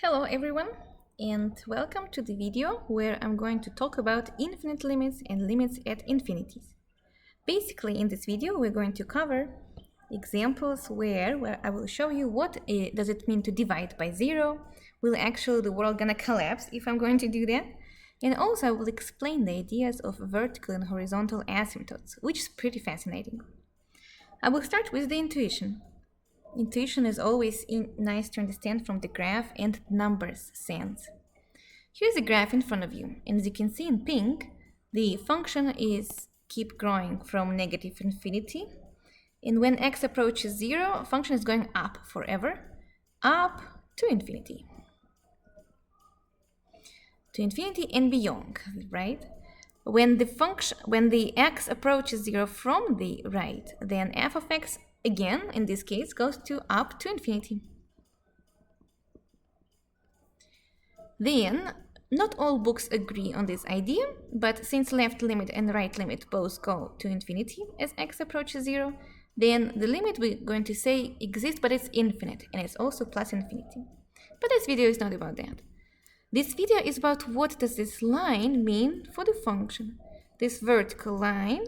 Hello everyone, and welcome to the video where I'm going to talk about infinite limits and limits at infinities. Basically, in this video we're going to cover examples where I will show you what does it mean to divide by zero. Will actually the world gonna collapse if I'm going to do that? And also I will explain the ideas of vertical and horizontal asymptotes, which is pretty fascinating. I will start with the intuition. Intuition is always nice to understand from the graph and numbers sense. Here's a graph in front of you, and as you can see in pink, the function is keep growing from negative infinity, and when x approaches 0, function is going up forever, up to infinity. To infinity and beyond, right? When the x approaches 0 from the right, then f of x again, in this case, goes to up to infinity. Then, not all books agree on this idea, but since left limit and right limit both go to infinity as x approaches 0, then the limit we're going to say exists, but it's infinite, and it's also plus infinity. But this video is not about that. This video is about what does this line mean for the function. This vertical line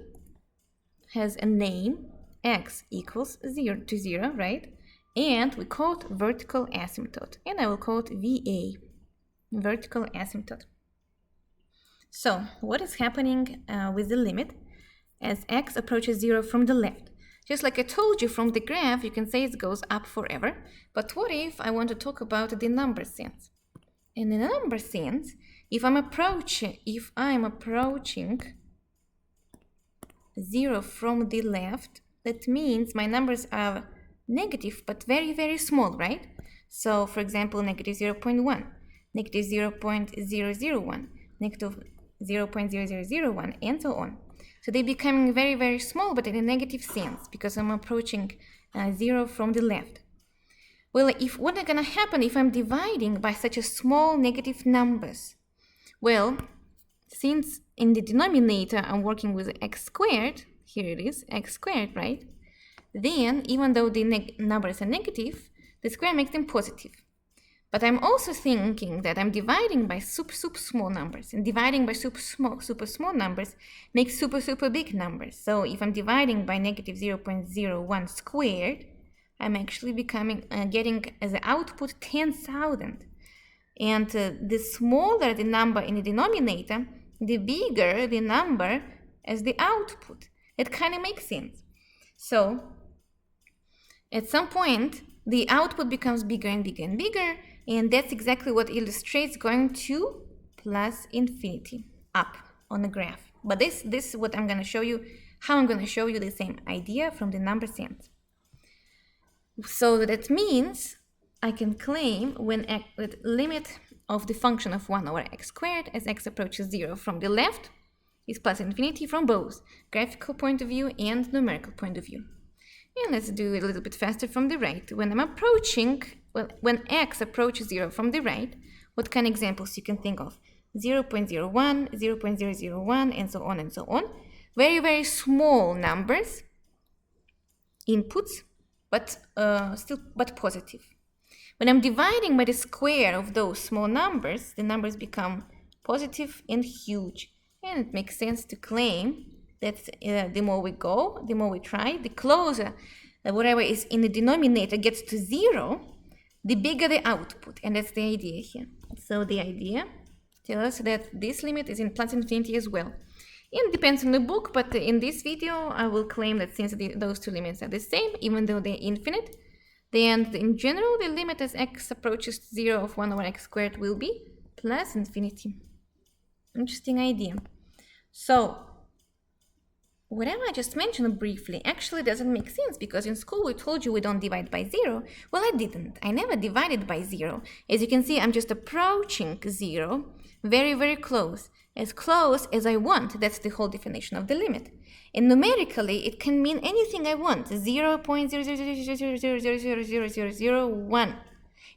has a name, x equals 0 to 0, right? And we call it vertical asymptote, and I will call it VA, vertical asymptote. So what is happening with the limit as x approaches 0 from the left? Just like I told you from the graph, you can say it goes up forever, but what if I want to talk about the number sense? In the number sense, if I'm approaching 0 from the left, that means my numbers are negative but very, very small, right? So, for example, negative 0.1, negative 0.001, negative 0.0001, and so on. So they're becoming very, very small, but in a negative sense, because I'm approaching 0 from the left. Well, what is going to happen if I'm dividing by such a small negative numbers? Well, since in the denominator I'm working with x squared, here it is, x squared, right? Then, even though the numbers are negative, the square makes them positive. But I'm also thinking that I'm dividing by super small numbers, and dividing by super small numbers makes super big numbers. So if I'm dividing by negative 0.01 squared, I'm actually getting as an output 10,000. And the smaller the number in the denominator, the bigger the number as the output. It kind of makes sense. So at some point, the output becomes bigger and bigger and bigger, and that's exactly what illustrates going to plus infinity, up on the graph. But this is what I'm going to show you, how I'm going to show you the same idea from the number sense. So that means I can claim when the limit of the function of 1 over x squared as x approaches 0 from the left is plus infinity from both graphical point of view and numerical point of view. And let's do it a little bit faster from the right. When x approaches 0 from the right, what kind of examples you can think of? 0.01, 0.001, and so on and so on. Very, very small numbers, inputs, but positive. When I'm dividing by the square of those small numbers, the numbers become positive and huge. And it makes sense to claim that the more we go, the more we try, the closer whatever is in the denominator gets to 0, the bigger the output. And that's the idea here. So the idea tells us that this limit is in plus infinity as well. It depends on the book, but in this video, I will claim that since those two limits are the same, even though they're infinite, then in general, the limit as x approaches 0 of 1 over x squared will be plus infinity. Interesting idea. So, whatever I just mentioned briefly actually doesn't make sense, because in school we told you we don't divide by 0. Well, I didn't. I never divided by 0. As you can see, I'm just approaching 0 very, very close as I want. That's the whole definition of the limit. And numerically, it can mean anything I want, 0.000000001.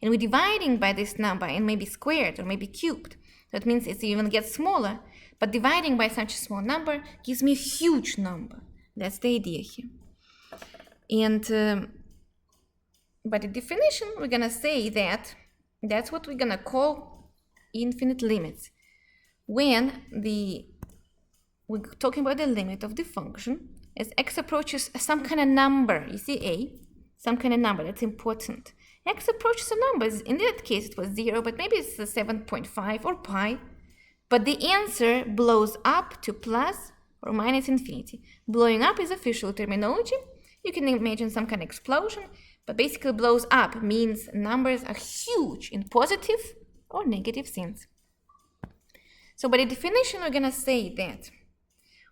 And we're dividing by this number and maybe squared or maybe cubed. That means it even gets smaller. But dividing by such a small number gives me a huge number. That's the idea here. And by the definition, we're going to say that That's what we're gonna call infinite limits. When we're talking about the limit of the function as x approaches some kind of number. You see a, some kind of number, that's important. X approaches a number. In that case it was 0, but maybe it's 7.5 or pi. But the answer blows up to plus or minus infinity. Blowing up is official terminology. You can imagine some kind of explosion, but basically blows up means numbers are huge in positive or negative sense. So by the definition, we're gonna say that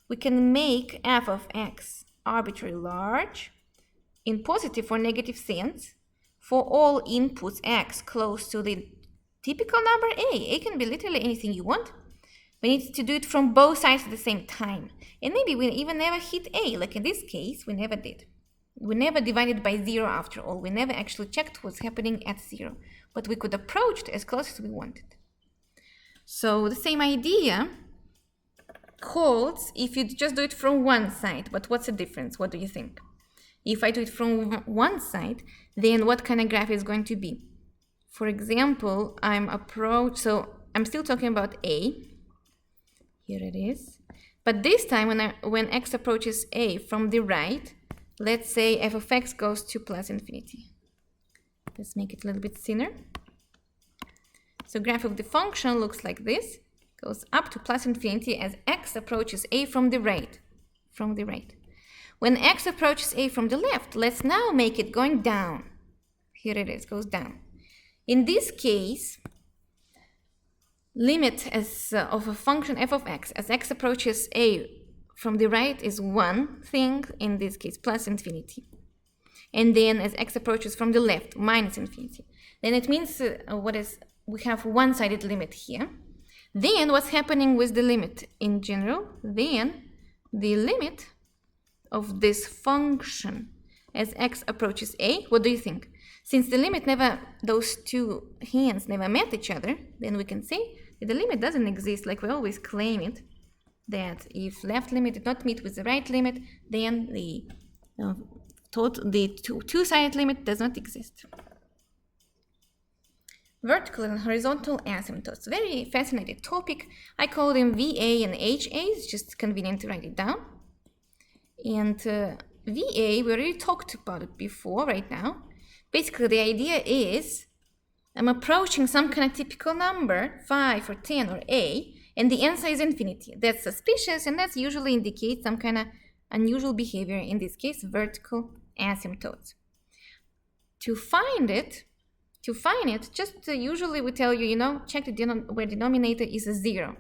we can make f of x arbitrarily large in positive or negative sense for all inputs x close to the typical number a. A can be literally anything you want. We need to do it from both sides at the same time. And maybe we even never hit a, like in this case, we never did. We never divided by 0 after all. We never actually checked what's happening at 0. But we could approach it as close as we wanted. So the same idea holds if you just do it from one side. But what's the difference? What do you think? If I do it from one side, then what kind of graph is going to be? For example, so I'm still talking about a. Here it is. But this time when x approaches a from the right, let's say f of x goes to plus infinity. Let's make it a little bit thinner. So graph of the function looks like this. Goes up to plus infinity as x approaches a from the right. When x approaches a from the left, let's now make it going down. Here it is, goes down. In this case, limit of a function f of x as x approaches a from the right is one thing, in this case plus infinity. And then as x approaches from the left, minus infinity. Then it means we have one-sided limit here. Then what's happening with the limit in general? Then the limit of this function as x approaches a, what do you think? Since the limit those two hands never met each other, then we can say that the limit doesn't exist like we always claim it, that if left limit did not meet with the right limit, then the two-sided limit does not exist. Vertical and horizontal asymptotes. Very fascinating topic. I call them VA and HA. It's just convenient to write it down. And VA, we already talked about it before right now. Basically, the idea is I'm approaching some kind of typical number, 5 or 10 or a, and the answer is infinity. That's suspicious, and that usually indicates some kind of unusual behavior, in this case, vertical asymptotes. To find it, just usually we tell you, check where denominator is a 0.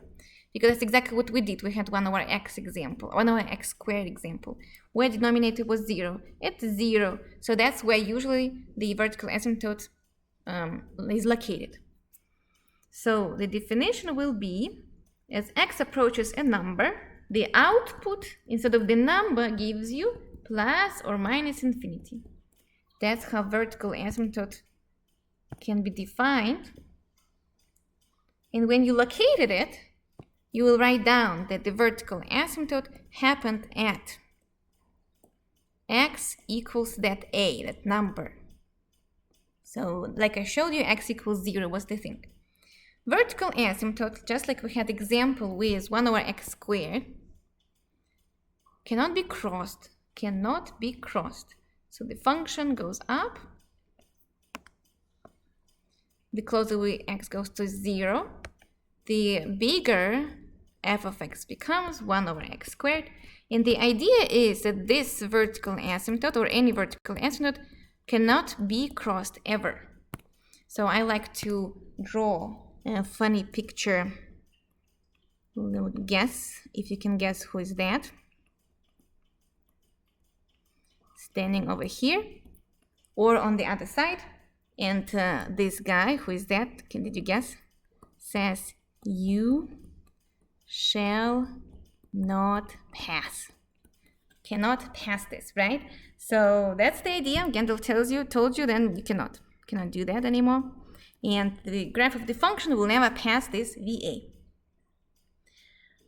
Because that's exactly what we did. We had 1 over x squared example, where denominator was 0. It's 0. So that's where usually the vertical asymptote is located. So the definition will be, as x approaches a number, the output instead of the number gives you plus or minus infinity. That's how vertical asymptote can be defined. And when you located it, you will write down that the vertical asymptote happened at x equals that a, that number. So like I showed you, x equals 0 was the thing. Vertical asymptote, just like we had example with 1 over x squared, cannot be crossed. So the function goes up. The closer x goes to 0, the bigger f of x becomes 1 over x squared. And the idea is that this vertical asymptote, or any vertical asymptote, cannot be crossed ever. So I like to draw a funny picture. Guess, if you can guess who is that. Standing over here, or on the other side. And this guy, who is that? Did you guess? Says, you shall not pass. Cannot pass this, right? So that's the idea. Gandalf told you, then you cannot do that anymore. And the graph of the function will never pass this VA.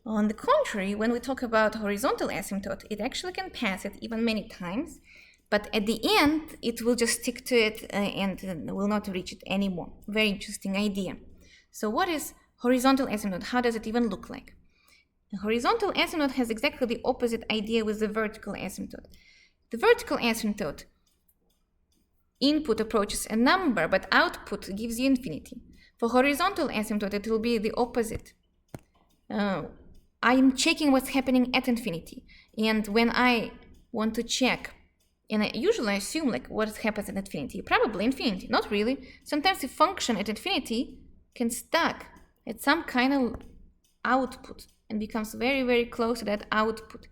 On the contrary, when we talk about horizontal asymptote, it actually can pass it even many times. But at the end, it will just stick to it and will not reach it anymore. Very interesting idea. So what is horizontal asymptote? How does it even look like? The horizontal asymptote has exactly the opposite idea with the vertical asymptote. The vertical asymptote, input approaches a number, but output gives you infinity. For horizontal asymptote, it will be the opposite. I'm checking what's happening at infinity. And when I want to check, and I usually assume like what happens at infinity, probably infinity, not really. Sometimes a function at infinity can stuck at some kind of output and becomes very, very close to that output.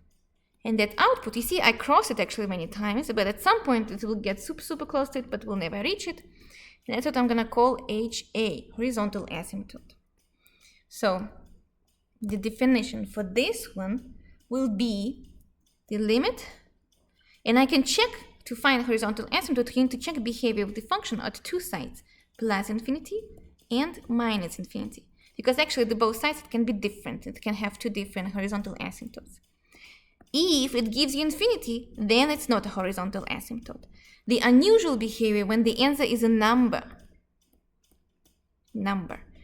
And that output, you see, I cross it actually many times, but at some point it will get super, super close to it, but will never reach it. And that's what I'm gonna call HA, horizontal asymptote. So the definition for this one will be the limit, and I can check to find horizontal asymptote, you need to check behavior of the function at two sides, plus infinity and minus infinity. Because actually the both sides, it can be different. It can have two different horizontal asymptotes. If it gives you infinity, then it's not a horizontal asymptote. The unusual behavior when the answer is a number.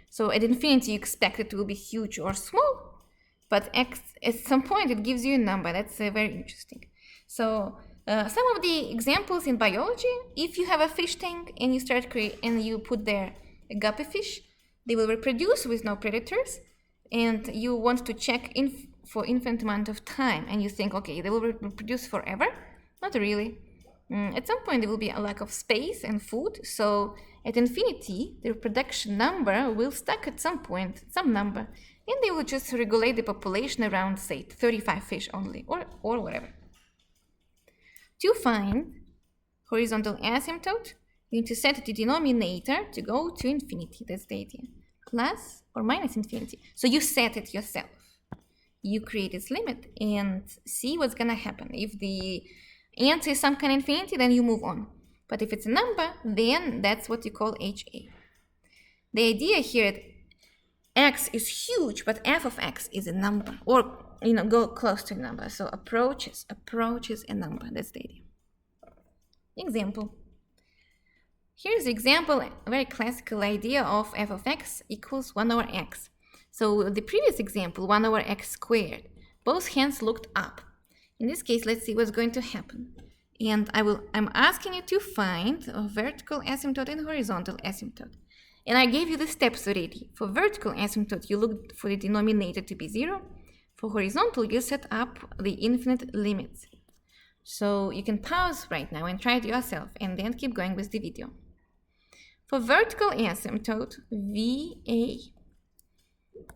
So at infinity, you expect it will be huge or small, but at some point it gives you a number. That's very interesting. So some of the examples in biology, if you have a fish tank and you you put there a guppy fish, they will reproduce with no predators, and you want to check for infinite amount of time, and you think, okay, they will reproduce forever. Not really. At some point there will be a lack of space and food, so at infinity the reproduction number will stuck at some point, some number, and they will just regulate the population around, say, 35 fish only, or whatever. To find horizontal asymptote, you need to set the denominator to go to infinity. That's the idea. Plus or minus infinity. So you set it yourself. You create its limit and see what's gonna happen. If the answer is some kind of infinity, then you move on. But if it's a number, then that's what you call HA. The idea here is x is huge, but f of x is a number, or go close to a number. So approaches a number. That's the idea. Example. Here's the example, a very classical idea of f of x equals 1 over x. So the previous example, 1 over x squared, both hands looked up. In this case, let's see what's going to happen. And I'm asking you to find a vertical asymptote and horizontal asymptote. And I gave you the steps already. For vertical asymptote, you look for the denominator to be 0. For horizontal, you set up the infinite limits. So you can pause right now and try it yourself, and then keep going with the video. For vertical asymptote, VA,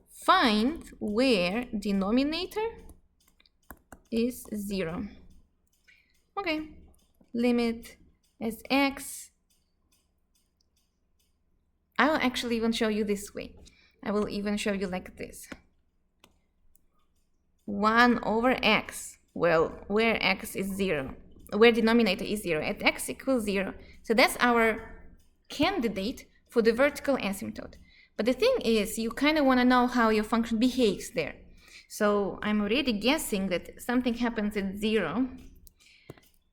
find where denominator is 0. Okay, limit as x. I will actually even show you this way. I will even show you like this. 1 over x. Well, where x is 0, where denominator is 0, at x equals 0. So that's our candidate for the vertical asymptote. But the thing is, you kind of want to know how your function behaves there. So I'm already guessing that something happens at 0.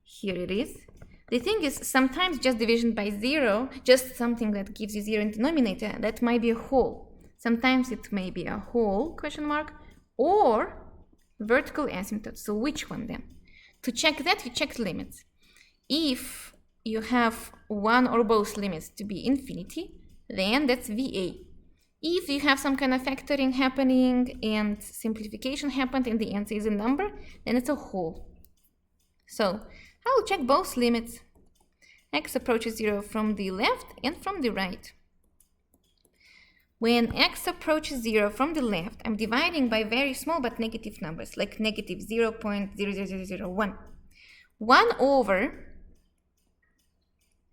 Here it is. The thing is, sometimes just division by 0, just something that gives you 0 in denominator, that might be a whole. Sometimes it may be a whole, question mark, or vertical asymptote. So which one then? To check that, you check limits. If you have one or both limits to be infinity, then that's VA. If you have some kind of factoring happening and simplification happened and the answer is a number, then it's a whole. So I will check both limits. X approaches 0 from the left and from the right. When x approaches 0 from the left, I'm dividing by very small but negative numbers, like negative 0.00001. 1 over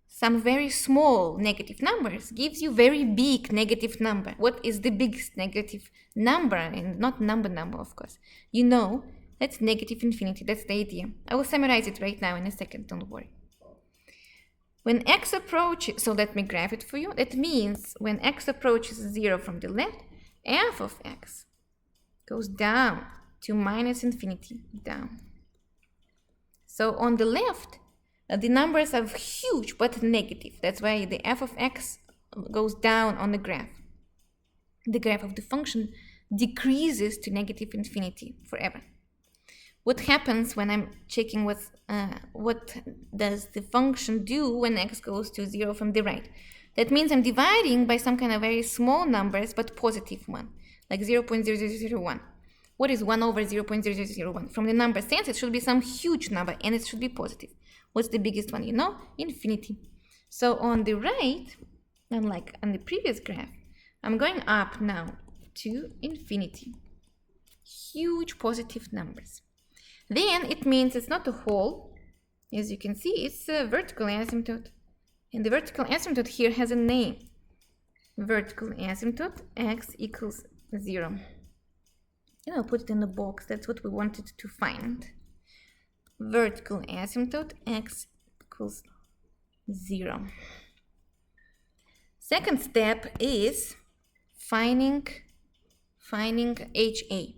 some very small negative numbers gives you very big negative number. What is the biggest negative number? And not number, of course. You know, that's negative infinity. That's the idea. I will summarize it right now in a second, don't worry. When x approaches, so let me graph it for you. That means when x approaches 0 from the left, f of x goes down to minus infinity, down. So on the left, the numbers are huge but negative. That's why the f of x goes down on the graph. The graph of the function decreases to negative infinity forever. What happens when I'm checking what does the function do when x goes to 0 from the right? That means I'm dividing by some kind of very small numbers but positive one, like 0.0001. What is 1 over 0.0001? From the number sense, it should be some huge number and it should be positive. What's the biggest one? You know, infinity. So on the right, unlike on the previous graph, I'm going up now to infinity. Huge positive numbers. Then it means it's not a whole. As you can see, it's a vertical asymptote. And the vertical asymptote here has a name. Vertical asymptote x equals 0. And I'll put it in the box. That's what we wanted to find. Vertical asymptote x equals 0. Second step is finding HA.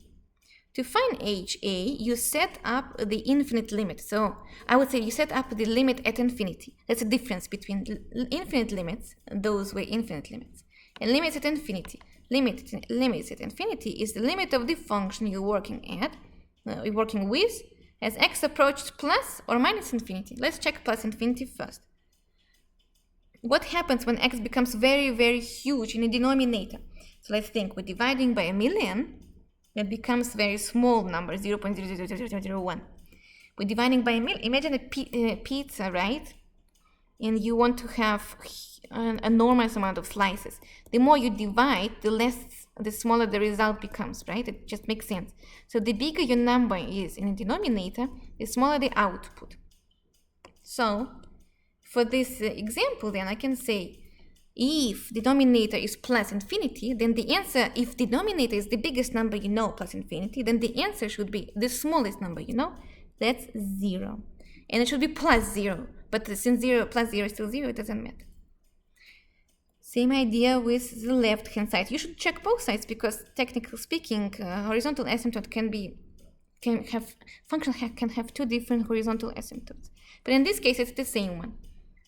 To find HA, you set up the infinite limit. So I would say you set up the limit at infinity. That's the difference between infinite limits, those were infinite limits, and limits at infinity. Limits at infinity is the limit of the function you're working with as x approaches plus or minus infinity. Let's check plus infinity first. What happens when x becomes very, very huge in the denominator? So let's think, we're dividing by a million. That becomes very small number, 0.00001. We're dividing by a million. Imagine a pizza, right? And you want to have an enormous amount of slices. The more you divide, the smaller the result becomes, right? It just makes sense. So the bigger your number is in the denominator, the smaller the output. So for this example, then I can say, if the denominator is plus infinity, then the answer, if the denominator is the biggest number you know plus infinity, then the answer should be the smallest number you know, that's 0. And it should be plus 0, but since 0 plus 0 is still 0, it doesn't matter. Same idea with the left-hand side. You should check both sides because technically speaking, horizontal asymptote can have two different horizontal asymptotes. But in this case, it's the same one.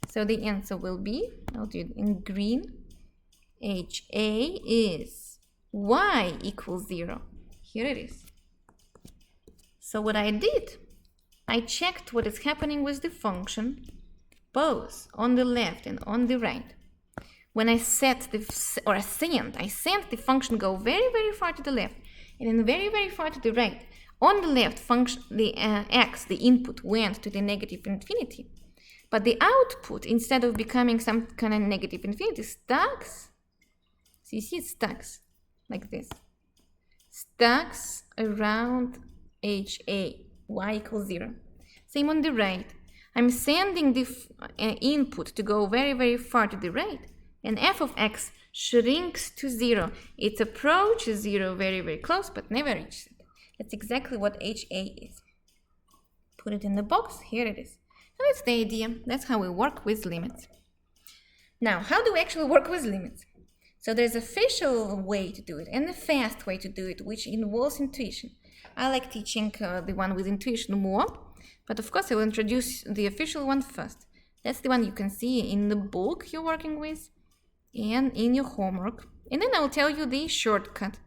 So the answer will be, I'll do it in green, HA is y equals 0. Here it is. So what I did, I checked what is happening with the function, both on the left and on the right. When I sent the function go very, very far to the left and then very, very far to the right. On the left function, the x, the input, went to the negative infinity. But the output, instead of becoming some kind of negative infinity, stacks. So you see it stacks like this. Stacks around HA, y equals 0. Same on the right. I'm sending the input to go very, very far to the right. And f of x shrinks to 0. It approaches 0 very, very close, but never reaches it. That's exactly what HA is. Put it in the box. Here it is. And that's the idea. That's how we work with limits. Now, how do we actually work with limits? So there's a official way to do it and a fast way to do it, which involves intuition. I like teaching the one with intuition more, but of course I will introduce the official one first. That's the one you can see in the book you're working with and in your homework. And then I'll tell you the shortcut.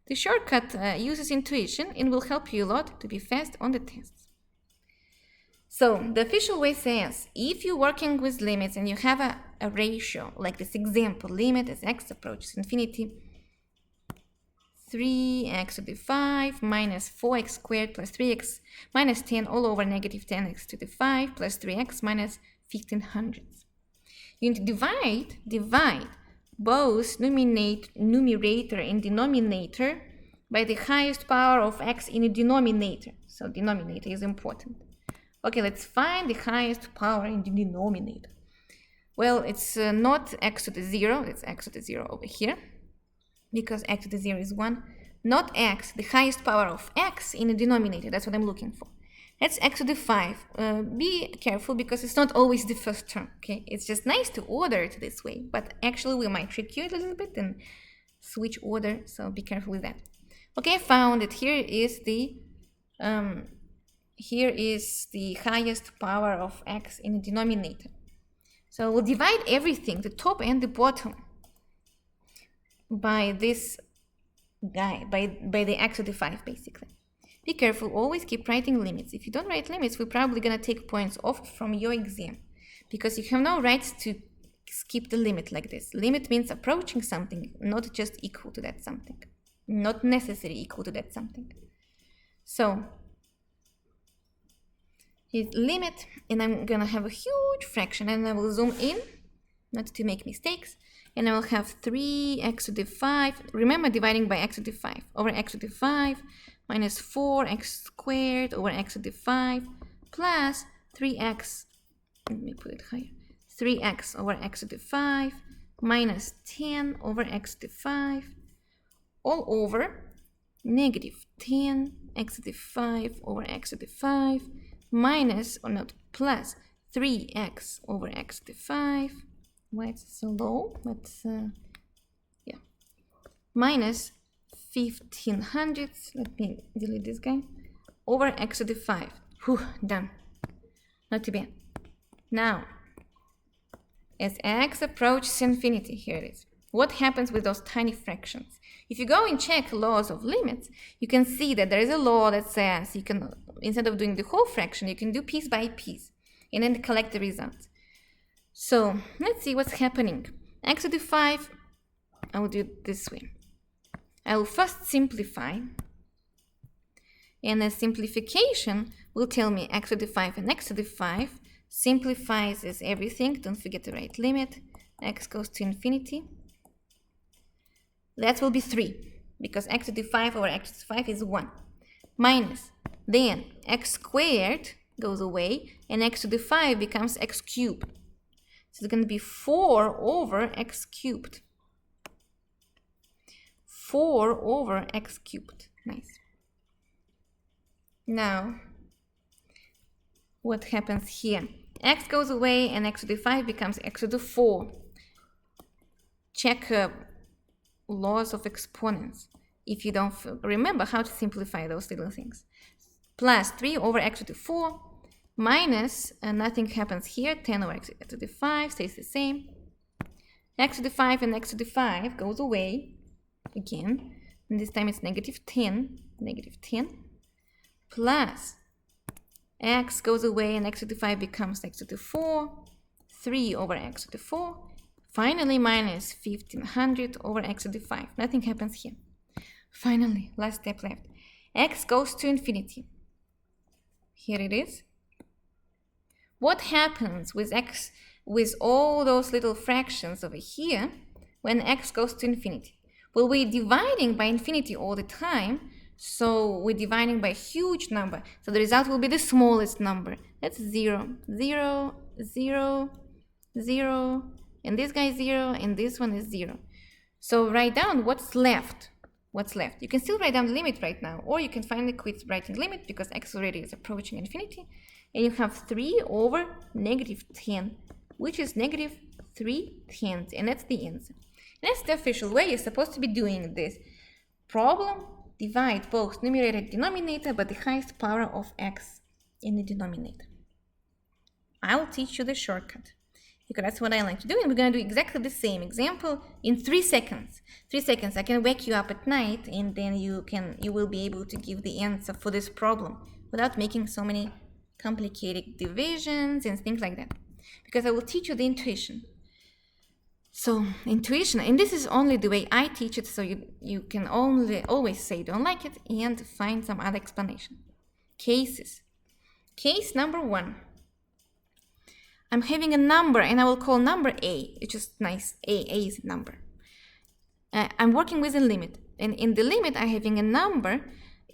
The shortcut uses intuition and will help you a lot to be fast on the tests. So the official way says, if you're working with limits and you have a ratio, like this example, limit as x approaches infinity, 3x to the 5 minus 4x squared plus 3x minus 10 all over negative 10x to the 5 plus 3x minus 1500. You need to divide both numerator and denominator by the highest power of x in the denominator. So denominator is important. Okay, let's find the highest power in the denominator. Well, it's not x to the 0, it's x to the 0 over here, because x to the 0 is 1. Not x, the highest power of x in the denominator, that's what I'm looking for. That's x to the 5. Be careful because it's not always the first term, okay? It's just nice to order it this way, but actually we might trick you a little bit and switch order, so be careful with that. Okay, I found it. Here is the here is the highest power of x in the denominator. So we'll divide everything, the top and the bottom, by this guy, by the x to the 5, basically. Be careful, always keep writing limits. If you don't write limits, we're probably going to take points off from your exam, because you have no right to skip the limit like this. Limit means approaching something, not just equal to that something. Not necessarily equal to that something. So, here's limit, and I'm going to have a huge fraction, and I will zoom in, not to make mistakes, and I will have 3x to the 5, remember dividing by x to the 5, over x to the 5, minus 4x squared over x to the 5, plus 3x, let me put it higher, 3x over x to the 5, minus 10 over x to the 5, all over negative 10 x to the 5 over x to the 5, minus, or not, plus 3x over x to the 5, why it's so low, but yeah, minus 1500, let me delete this guy, over x to the 5. Whew, done. Not too bad. Now, as x approaches infinity, here it is. What happens with those tiny fractions? If you go and check laws of limits, you can see that there is a law that says you can, instead of doing the whole fraction, you can do piece by piece and then collect the results. So let's see what's happening. X to the 5, I will do it this way. I will first simplify, and the simplification will tell me x to the 5 and x to the 5 simplifies as everything. Don't forget to write limit. X goes to infinity. That will be 3, because x to the 5 over x to the 5 is 1. Minus, then x squared goes away, and x to the 5 becomes x cubed. So it's going to be 4 over x cubed. 4 over x cubed. Nice. Now, what happens here? X goes away and x to the 5 becomes x to the 4. Check laws of exponents if you don't remember how to simplify those little things. Plus 3 over x to the 4 minus, nothing happens here, 10 over x to the 5 stays the same. X to the 5 and x to the 5 goes away again, and this time it's negative 10, plus x goes away and x to the 5 becomes x to the 4, 3 over x to the 4, finally minus 1500 over x to the 5. Nothing happens here. Finally, last step left. X goes to infinity. Here it is. What happens with x, with all those little fractions over here when x goes to infinity? Well, we're dividing by infinity all the time, so we're dividing by a huge number. So the result will be the smallest number. That's 0, 0, 0, 0, and this guy is 0, and this one is 0. So write down what's left. What's left? You can still write down the limit right now, or you can finally quit writing limit because x already is approaching infinity, and you have 3 over negative 10, which is negative 3/10, and that's the answer. And that's the official way you're supposed to be doing this problem. Divide both numerator and denominator by the highest power of x in the denominator. I'll teach you the shortcut, because that's what I like to do, and we're going to do exactly the same example in 3 seconds. 3 seconds. I can wake you up at night, and then you will be able to give the answer for this problem without making so many complicated divisions and things like that, because I will teach you the intuition. So intuition, and this is only the way I teach it, so you can always say you don't like it and find some other explanation. Cases. Case number 1. I'm having a number, and I will call number A. It's just nice. A is a number. I'm working with a limit, and in the limit I'm having a number,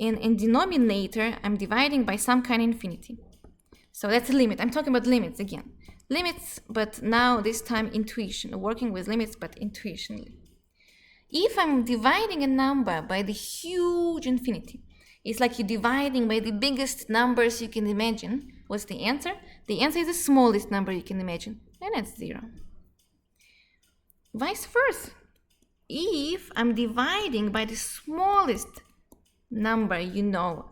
and in denominator I'm dividing by some kind of infinity. So that's a limit. I'm talking about limits again. Limits, but now this time intuition, working with limits but intuitionally. If I'm dividing a number by the huge infinity, it's like you're dividing by the biggest numbers you can imagine. What's the answer? The answer is the smallest number you can imagine, and that's 0. Vice versa. If I'm dividing by the smallest number you know,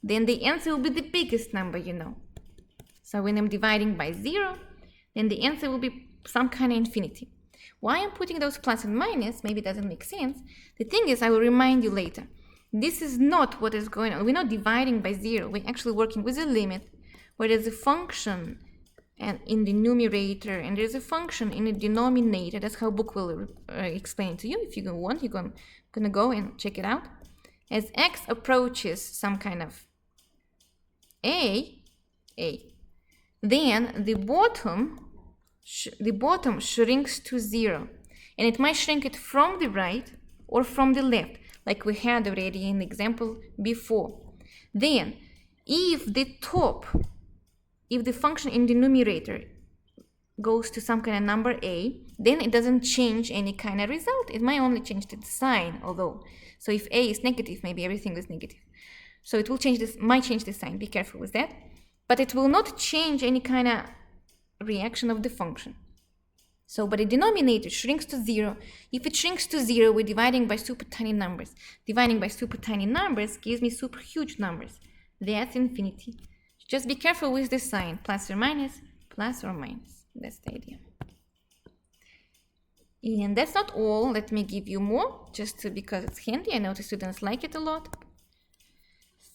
then the answer will be the biggest number, you know. So when I'm dividing by 0, then the answer will be some kind of infinity. Why I'm putting those plus and minus, maybe it doesn't make sense. The thing is, I will remind you later. This is not what is going on. We're not dividing by 0. We're actually working with a limit where there's a function and in the numerator and there's a function in the denominator. That's how book will explain it to you. If you want, you're gonna go and check it out. As x approaches some kind of a, then the bottom shrinks to 0, and it might shrink it from the right or from the left, like we had already in the example before. Then, if the function in the numerator goes to some kind of number a, then it doesn't change any kind of result. It might only change the sign, although. So if a is negative, maybe everything is negative. So it will change this, might change the sign. Be careful with that. But it will not change any kind of reaction of the function. So, but the denominator shrinks to 0. If it shrinks to 0, we're dividing by super tiny numbers. Dividing by super tiny numbers gives me super huge numbers. That's infinity. Just be careful with the sign, plus or minus, plus or minus. That's the idea. And that's not all. Let me give you more, just because it's handy. I know the students like it a lot.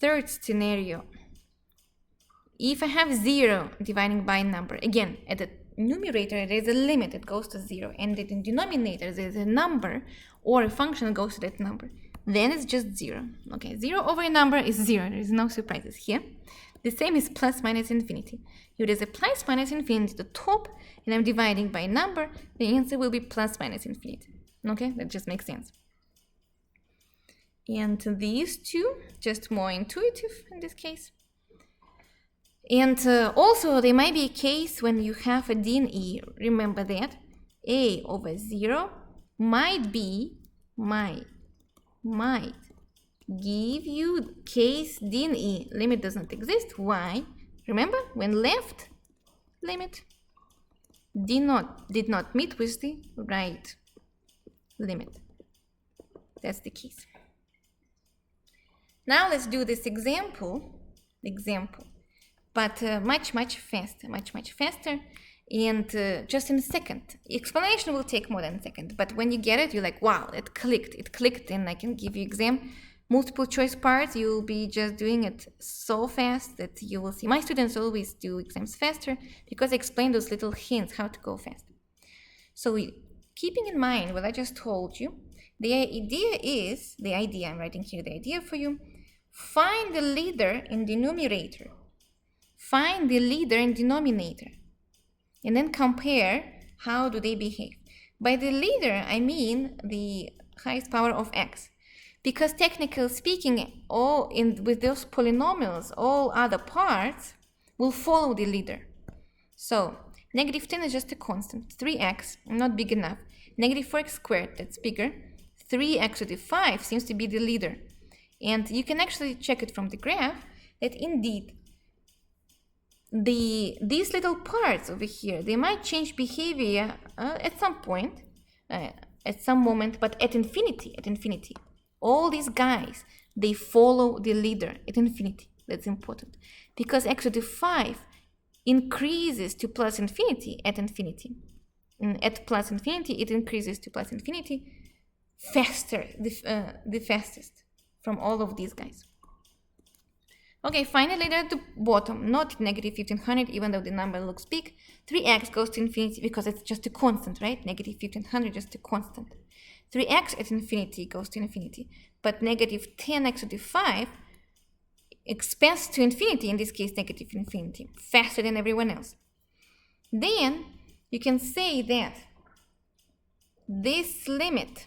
Third scenario. If I have 0 dividing by a number, again, at the numerator there is a limit that goes to 0, and at the denominator there is a number or a function that goes to that number, then it's just 0. Okay, 0 over a number is 0. There is no surprises here. The same is plus minus infinity. If there's a plus minus infinity at the top, and I'm dividing by a number, the answer will be plus minus infinity. Okay, that just makes sense. And these two, just more intuitive in this case. And also, there might be a case when you have a D and E. Remember that a over 0 might give you case D and E. Limit does not exist. Why? Remember, when left limit did not meet with the right limit. That's the case. Now let's do this example, but much faster, and just in a second. Explanation will take more than a second, but when you get it, you're like, wow, it clicked, and I can give you exam. Multiple choice parts, you'll be just doing it so fast that you will see. My students always do exams faster because I explain those little hints how to go fast. So keeping in mind what I just told you, the idea I'm writing here, the idea for you, find the leader in the numerator, find the leader in denominator, and then compare how do they behave. By the leader, I mean the highest power of x. Because technically speaking, with those polynomials, all other parts will follow the leader. So, negative 10 is just a constant. 3x, not big enough. Negative 4x squared, that's bigger. 3x to the 5 seems to be the leader. And you can actually check it from the graph that indeed, these little parts over here, they might change behavior at some point, at some moment, but at infinity. All these guys, they follow the leader at infinity. That's important. Because x to the 5 increases to plus infinity at infinity. And at plus infinity, it increases to plus infinity faster, the fastest from all of these guys. Okay, finally at the bottom, not negative 1500, even though the number looks big. 3x goes to infinity because it's just a constant, right? Negative 1500, just a constant. 3x at infinity goes to infinity, but negative 10x to the 5 expands to infinity, in this case negative infinity, faster than everyone else. Then you can say that this limit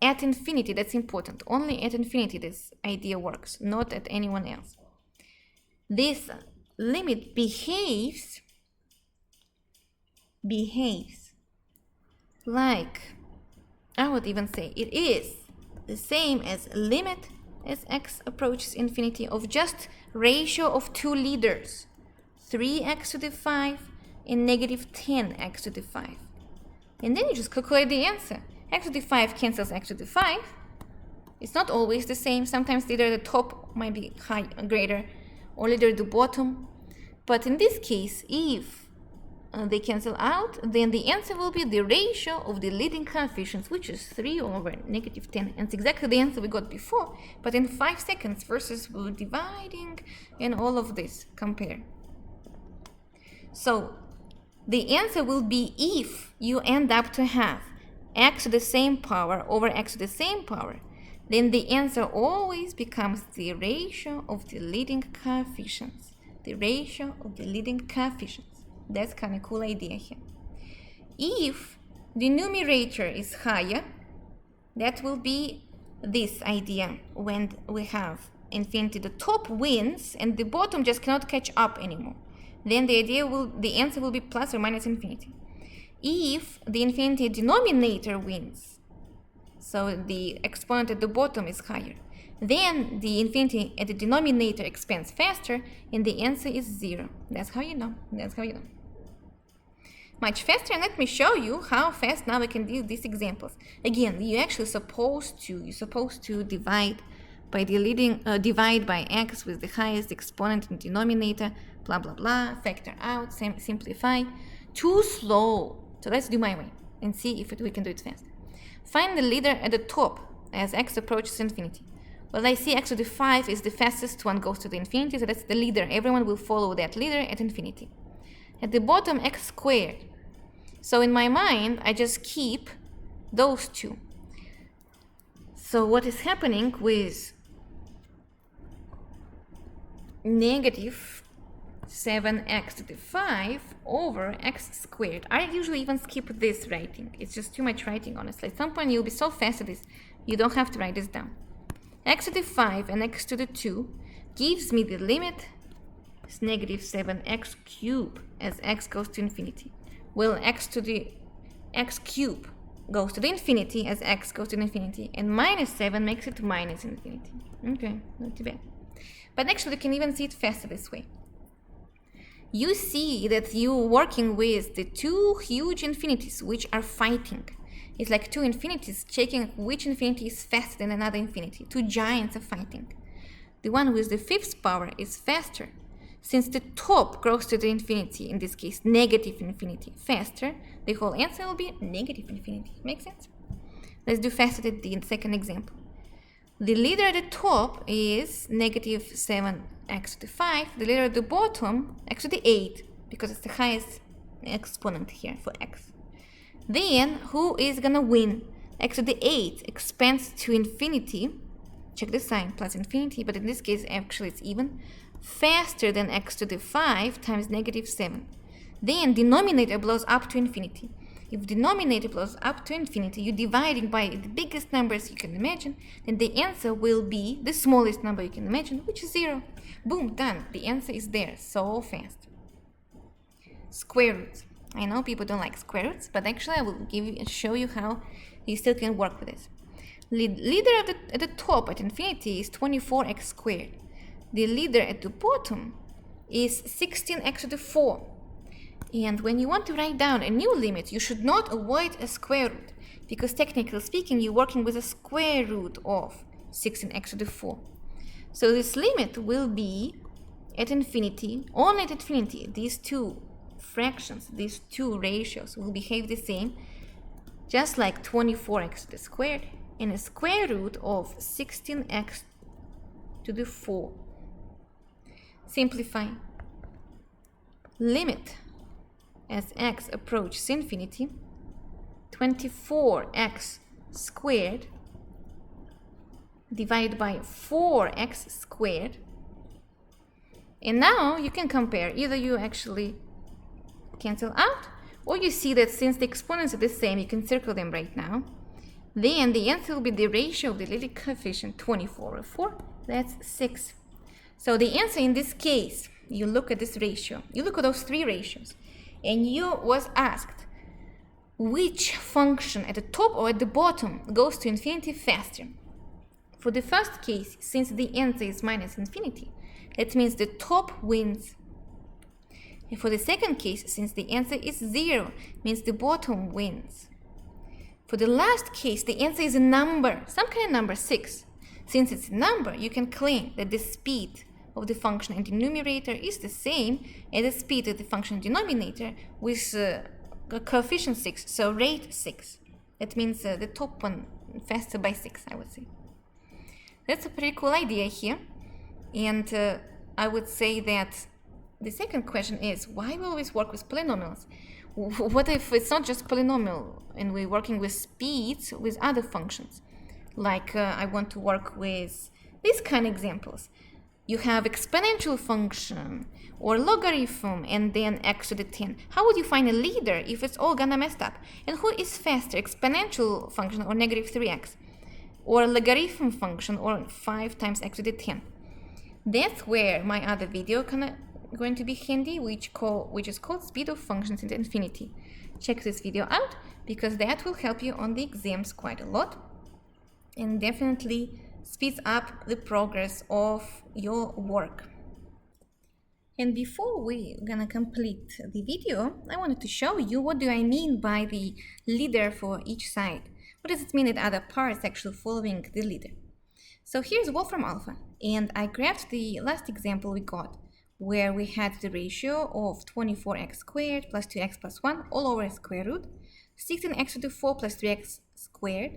at infinity, that's important, only at infinity this idea works, not at anyone else. This limit behaves like, I would even say it is the same as limit as x approaches infinity of just ratio of two leaders, 3x to the 5 and negative 10x to the 5. And then you just calculate the answer. X to the 5 cancels x to the 5. It's not always the same. Sometimes leader at the top might be greater or leader at the bottom. But in this case, if they cancel out, then the answer will be the ratio of the leading coefficients, which is 3 over -10. And it's exactly the answer we got before, but in 5 seconds versus we're dividing and all of this. Compare. So the answer will be if you end up to have x to the same power over x to the same power, then the answer always becomes the ratio of the leading coefficients. The ratio of the leading coefficients. That's kind of cool idea here. If the numerator is higher, that will be this idea when we have infinity. The top wins and the bottom just cannot catch up anymore. Then the answer will be plus or minus infinity. If the infinity denominator wins, so the exponent at the bottom is higher, then the infinity at the denominator expands faster and the answer is 0. That's how you know. That's how you know. Much faster, and let me show you how fast now we can do these examples. Again, you're actually supposed to divide by the leading, divide by x with the highest exponent in denominator, blah blah blah, factor out, simplify. Too slow. So let's do my way and see if we can do it fast. Find the leader at the top as x approaches infinity. Well, I see x to the 5 is the fastest one, goes to the infinity, so that's the leader. Everyone will follow that leader at infinity. At the bottom, x squared. So in my mind, I just keep those two. So what is happening with negative 7x to the 5 over x squared? I usually even skip this writing. It's just too much writing, honestly. At some point, you'll be so fast at this, you don't have to write this down. X to the 5 and x to the 2 gives me the limit is negative 7x cubed as x goes to infinity. Well, x to the x cubed goes to the infinity as x goes to infinity, and minus 7 makes it minus infinity. Okay, not too bad. But actually, you can even see it faster this way. You see that you're working with the two huge infinities which are fighting. It's like two infinities checking which infinity is faster than another infinity. Two giants are fighting. The one with the fifth power is faster. Since the top grows to the infinity, in this case negative infinity, faster, the whole answer will be negative infinity. Makes sense? Let's do faster at the second example. The leader at the top is negative 7x to the 5. The leader at the bottom, x to the 8, because it's the highest exponent here for x. Then, who is gonna win? X to the 8 expands to infinity. Check the sign, plus infinity, but in this case, actually it's even. Faster than x to the 5 times negative 7. Then, denominator blows up to infinity. If denominator blows up to infinity, you're dividing by the biggest numbers you can imagine, then the answer will be the smallest number you can imagine, which is 0. Boom, done. The answer is there so fast. Square roots. I know people don't like square roots, but actually I will show you how you still can work with this. Leader at the top at infinity is 24x squared. The leader at the bottom is 16x to the 4. And when you want to write down a new limit, you should not avoid a square root, because technically speaking, you're working with a square root of 16x to the 4. So this limit will be at infinity, only at infinity. These two fractions, these two ratios will behave the same, just like 24x to the squared and a square root of 16x to the 4. Simplify. Limit as x approaches infinity, 24x squared divided by 4x squared. And now you can compare. Either you actually cancel out, or you see that since the exponents are the same, you can circle them right now. Then the answer will be the ratio of the leading coefficient, 24 over 4, that's 6. So the answer in this case, you look at this ratio, you look at those three ratios, and you was asked which function at the top or at the bottom goes to infinity faster. For the first case, since the answer is minus infinity, that means the top wins. And for the second case, since the answer is 0, means the bottom wins. For the last case, the answer is a number, some kind of number, 6. Since it's a number, you can claim that the speed of the function in the numerator is the same as the speed of the function denominator with coefficient 6, so rate 6. That means the top one faster by 6, I would say. That's a pretty cool idea here. And I would say that the second question is, why we always work with polynomials? What if it's not just polynomial and we're working with speeds with other functions? Like I want to work with these kind of examples. You have exponential function or logarithm and then x to the 10. How would you find a leader if it's all gonna messed up? And who is faster, exponential function or negative 3x? Or logarithm function or 5 times x to the 10? That's where my other video going to be handy, which is called speed of functions in infinity. Check this video out because that will help you on the exams quite a lot and definitely speeds up the progress of your work. And before we're gonna complete the video, I wanted to show you what do I mean by the leader for each side. What does it mean that other parts actually following the leader? So here's Wolfram alpha, and I grabbed the last example we got, where we had the ratio of 24x squared plus 2x plus 1 all over square root, 16x to the 4 plus 3x squared.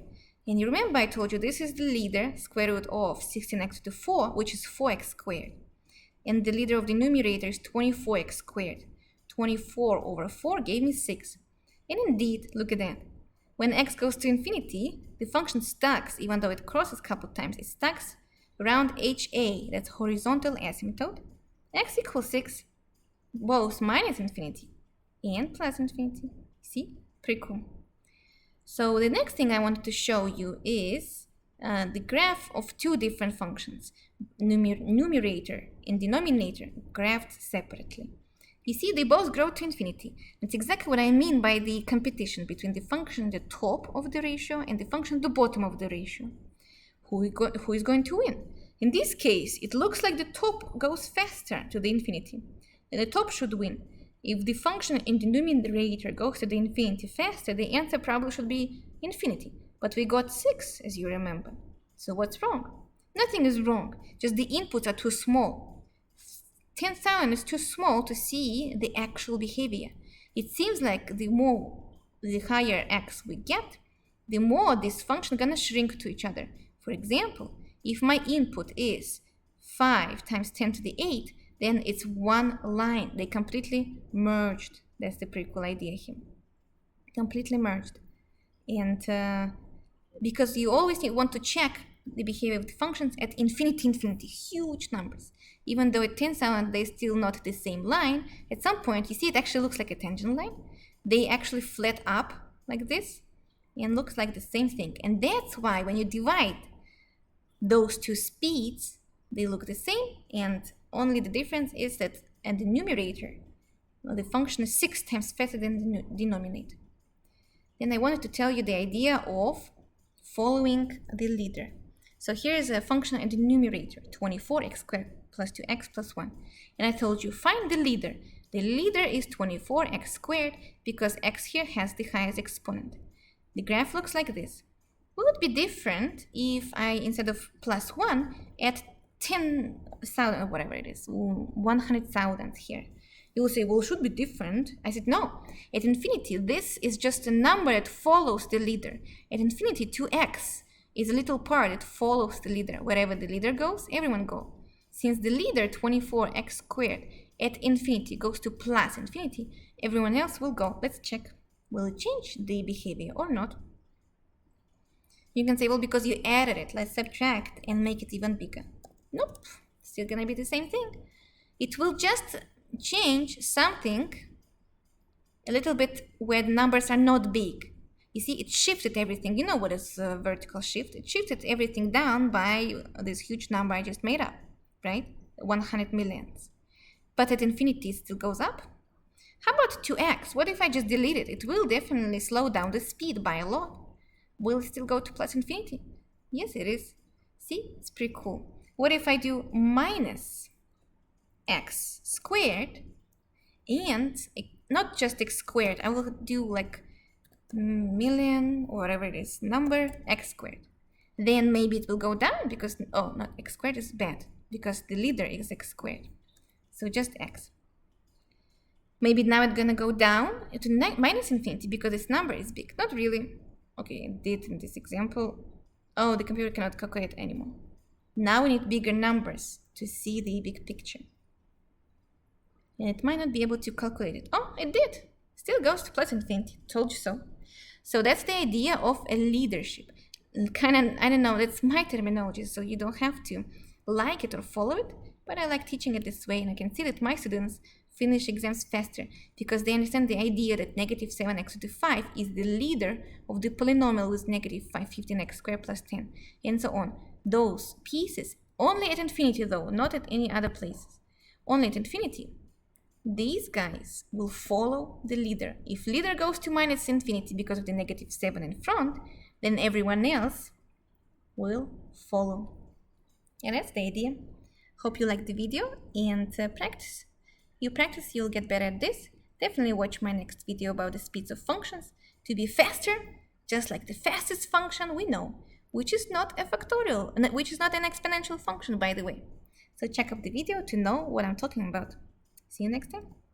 And you remember I told you this is the leader, square root of 16x to the 4, which is 4x squared. And the leader of the numerator is 24x squared. 24 over 4 gave me 6. And indeed, look at that. When x goes to infinity, the function stacks, even though it crosses a couple times, it stacks around HA, that's horizontal asymptote, x equals 6, both minus infinity and plus infinity. See? Pretty cool. So the next thing I wanted to show you is the graph of two different functions, numerator and denominator, graphed separately. You see, they both grow to infinity. That's exactly what I mean by the competition between the function at the top of the ratio and the function at the bottom of the ratio. Who is going to win? In this case, it looks like the top goes faster to the infinity. And the top should win. If the function in the numerator goes to the infinity faster, the answer probably should be infinity. But we got 6, as you remember. So what's wrong? Nothing is wrong. Just the inputs are too small. 10,000 is too small to see the actual behavior. It seems like the higher x we get, the more this function gonna shrink to each other. For example, if my input is 5 times 10 to the 8, then it's one line. They completely merged. That's the pretty cool idea here. Completely merged. And because you always want to check the behavior of the functions at infinity, huge numbers. Even though at 10,000 they're still not the same line, at some point you see it actually looks like a tangent line. They actually flat up like this and looks like the same thing. And that's why when you divide those two speeds, they look the same, and only the difference is that at the numerator, the function is 6 times faster than the denominator. Then I wanted to tell you the idea of following the leader. So here is a function in the numerator, 24x squared plus 2x plus 1. And I told you, find the leader. The leader is 24x squared because x here has the highest exponent. The graph looks like this. Will it be different if I, instead of plus 1, add 10,000 or whatever it is, 100,000 here? You will say, well, it should be different. I said, no. At infinity, this is just a number that follows the leader. At infinity, 2x is a little part that follows the leader. Wherever the leader goes, everyone goes. Since the leader, 24x squared, at infinity goes to plus infinity, everyone else will go. Let's check. Will it change the behavior or not? You can say, well, because you added it, let's subtract and make it even bigger. Nope, still gonna be the same thing. It will just change something a little bit where the numbers are not big. You see, it shifted everything. You know what is a vertical shift? It shifted everything down by this huge number I just made up, right? 100 millions. But at infinity, it still goes up. How about 2x? What if I just delete it? It will definitely slow down the speed by a lot. Will it still go to plus infinity? Yes, it is. See, it's pretty cool. What if I do minus x squared and not just x squared, I will do like million or whatever it is, number x squared. Then maybe it will go down because, oh, not x squared is bad. because the leader is x squared. So just x. Maybe now it's gonna go down to minus infinity because its number is big. Not really. Okay, it did in this example. Oh, the computer cannot calculate anymore. Now we need bigger numbers to see the big picture. And it might not be able to calculate it. Oh, it did. Still goes to plus infinity. Told you so. So that's the idea of a leadership. Kind of, I don't know, that's my terminology, so you don't have to like it or follow it, but I like teaching it this way, and I can see that my students finish exams faster because they understand the idea that negative 7x to the 5 is the leader of the polynomial with negative 515x squared plus 10, and so on. Those pieces, only at infinity though, not at any other places, only at infinity, these guys will follow the leader. If leader goes to minus infinity because of the negative 7 in front, then everyone else will follow. And that's the idea. Hope you liked the video and practice. You practice, you'll get better at this. Definitely watch my next video about the speeds of functions to be faster, just like the fastest function we know, which is not a factorial, which is not an exponential function, by the way. So check out the video to know what I'm talking about. See you next time.